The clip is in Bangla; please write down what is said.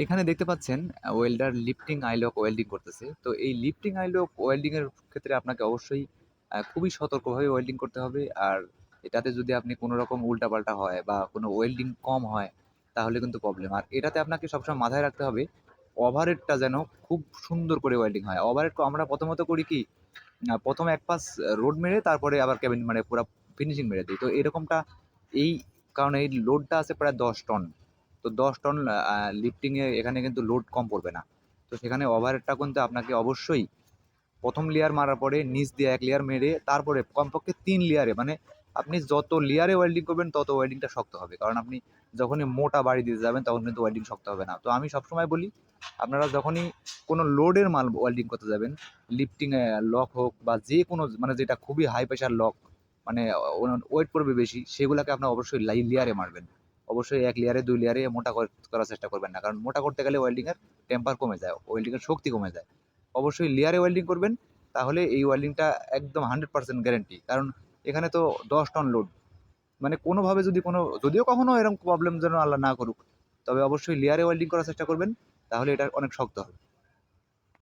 এখানে দেখতে পাচ্ছেন welder lifting I lock welding করতেছে। তো এই লিফটিং আই লক ওয়েল্ডিং এর ক্ষেত্রে আপনাকে অবশ্যই খুবই সতর্কভাবে ওয়েল্ডিং করতে হবে। আর এটাতে যদি আপনি কোনো রকম উল্টাপাল্টা হয় বা কোনো ওয়েল্ডিং কম হয়, তাহলে কিন্তু প্রবলেম। আর এটাতে আপনাকে সবসময় মাথায় রাখতে হবে ওভারহেডটা যেন খুব সুন্দর করে ওয়েল্ডিং হয়। ওভারহেড আমরা প্রথমত করি কি, ১ম এক পাশ রোড মেরে তারপরে আবার কেবিন মানে পুরা ফিনিশিং মেরে দেই। তো এরকমটা এই কারণ এই লোডটা আছে প্রায় ১০ টন। তো ১০ টন লিফটিং এ এখানে কিন্তু লোড কম পড়বে না। তো সেখানে ওভারহেডটা কিন্তু আপনাকে অবশ্যই ১ম লেয়ার মারার পরে নিচ দিয়ে ১ লেয়ার মেরে তারপরে কমপক্ষে ৩ লেয়ারে মানে আপনি যত লেয়ারে ওয়েল্ডিং করবেন তত ওয়েল্ডিংটা শক্ত হবে। কারণ আপনি যখনই মোটা বাড়ি দিতে যাবেন তখন কিন্তু ওয়েল্ডিং শক্ত হবে না। তো আমি সবসময় বলি আপনারা যখনই কোনো লোডের মাল ওয়েল্ডিং করতে যাবেন, লিফটিং লক হোক বা যেকোনো মানে যেটা খুবই হাই প্রেশার লক মানে ওয়েট পড়বে বেশি, সেগুলাকে আপনারা অবশ্যই লেয়ারে মারবেন। অবশ্যই ১ লেয়ারে ২ লেয়ারে মোটা করার চেষ্টা করবেন না। কারণ মোটা করতে গেলে ওয়েল্ডিং এর টেম্পার কমে যায়, ওয়েল্ডিং এর শক্তি কমে যায়। অবশ্যই লেয়ারে ওয়েল্ডিং করবেন, তাহলে এই ওয়েল্ডিংটা একদম 100% গ্যারান্টি। কারণ এখানে তো ১০ টন লোড। মানে কোনোভাবে যদি যদিও কখনো এরকম প্রবলেম যেন আল্লাহ না করুক, তবে অবশ্যই লেয়ারে ওয়েল্ডিং করার চেষ্টা করবেন, তাহলে এটা অনেক শক্ত হবে।